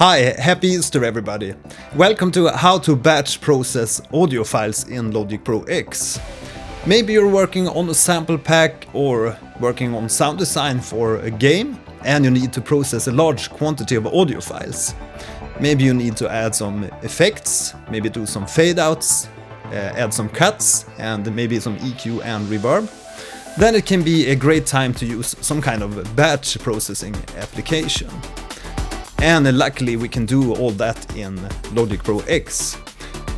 Hi, happy Easter everybody. Welcome to how to batch process audio files in Logic Pro X. Maybe you're working on a sample pack or working on sound design for a game and you need to process a large quantity of audio files. Maybe you need to add some effects, maybe do some fade outs, add some cuts and maybe some EQ and reverb. Then it can be a great time to use some kind of batch processing application. And luckily we can do all that in Logic Pro X.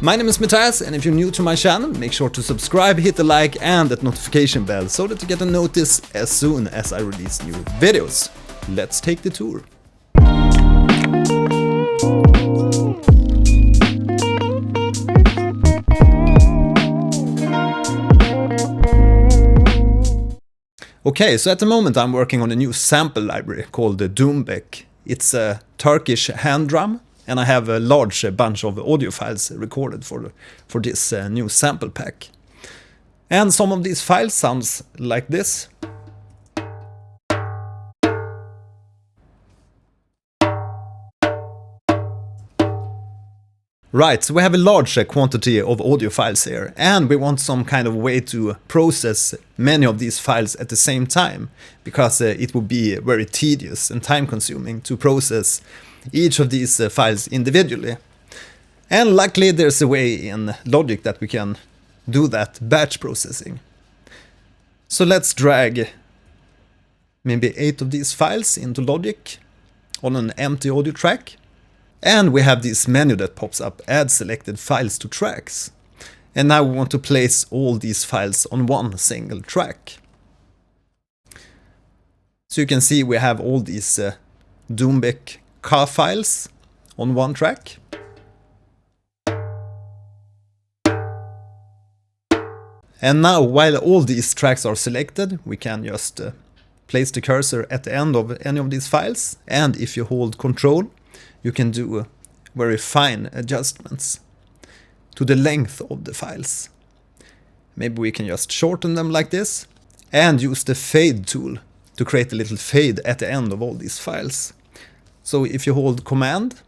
My name is Mattias, and if you're new to my channel, make sure to subscribe, hit the like and that notification bell so that you get a notice as soon as I release new videos. Let's take the tour. Okay, so at the moment I'm working on a new sample library called the Doombek. It's a Turkish hand drum, and I have a large bunch of audio files recorded for this new sample pack. And some of these files sounds like this. Right, so we have a large quantity of audio files here, and we want some kind of way to process many of these files at the same time, because it would be very tedious and time consuming to process each of these files individually. And luckily there's a way in Logic that we can do that batch processing. So let's drag maybe 8 of these files into Logic on an empty audio track. And we have this menu that pops up, add selected files to tracks. And now we want to place all these files on one single track. So you can see we have all these Doombek Ka files on one track. And now while all these tracks are selected, we can just place the cursor at the end of any of these files. And if you hold Control, you can do very fine adjustments to the length of the files. Maybe we can just shorten them like this and use the fade tool to create a little fade at the end of all these files. So if you hold Command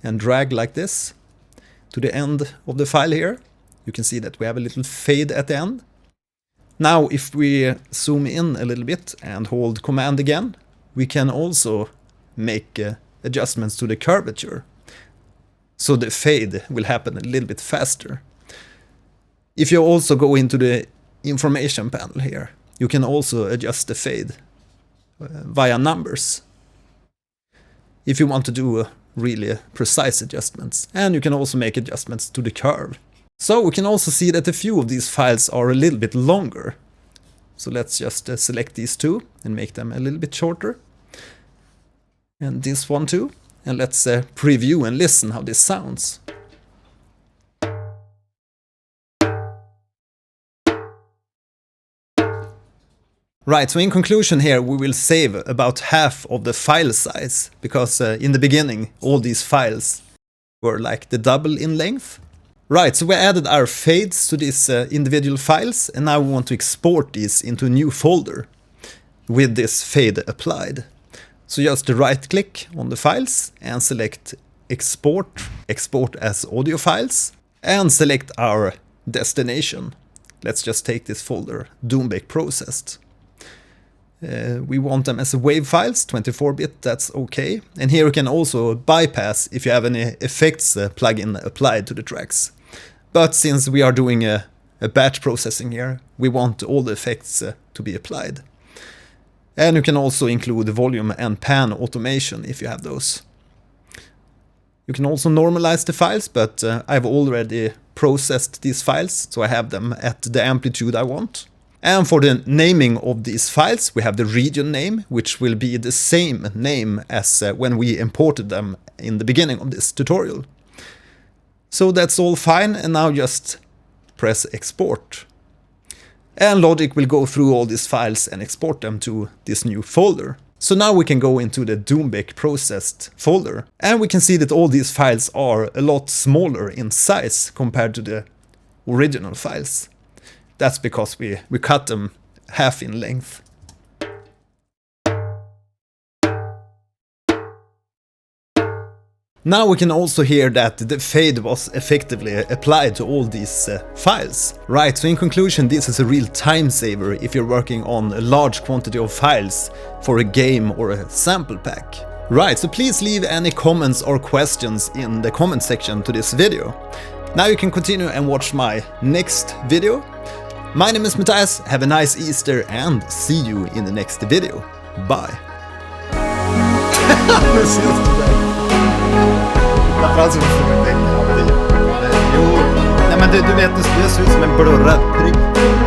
and drag like this to the end of the file here, you can see that we have a little fade at the end. Now if we zoom in a little bit and hold Command again, we can also make adjustments to the curvature, so the fade will happen a little bit faster. If you also go into the information panel here, you can also adjust the fade via numbers if you want to do really precise adjustments, and you can also make adjustments to the curve. So we can also see that a few of these files are a little bit longer. So let's just select these two and make them a little bit shorter. And this one too. And let's preview and listen how this sounds. Right, so in conclusion here we will save about half of the file size, because in the beginning all these files were like the double in length. Right, so we added our fades to these individual files, and now we want to export these into a new folder with this fade applied. So just right click on the files and select export, export as audio files, and select our destination. Let's just take this folder, Doombek processed. We want them as wave files, 24-bit, that's okay. And here you can also bypass if you have any effects plugin applied to the tracks. But since we are doing a batch processing here, we want all the effects to be applied. And you can also include volume and pan automation if you have those. You can also normalize the files, but I've already processed these files, so I have them at the amplitude I want. And for the naming of these files, we have the region name, which will be the same name as when we imported them in the beginning of this tutorial. So that's all fine, and now just press export. And Logic will go through all these files and export them to this new folder. So now we can go into the Doombek processed folder, and we can see that all these files are a lot smaller in size compared to the original files. That's because we cut them half in length. Now we can also hear that the fade was effectively applied to all these files. Right, so in conclusion, this is a real time saver if you're working on a large quantity of files for a game or a sample pack. Right, so please leave any comments or questions in the comment section to this video. Now you can continue and watch my next video. My name is Mattias, have a nice Easter and see you in the next video. Bye! Framförallt så får man tänka. Jo, nej men du vet, det ser ut som en blurrad prick.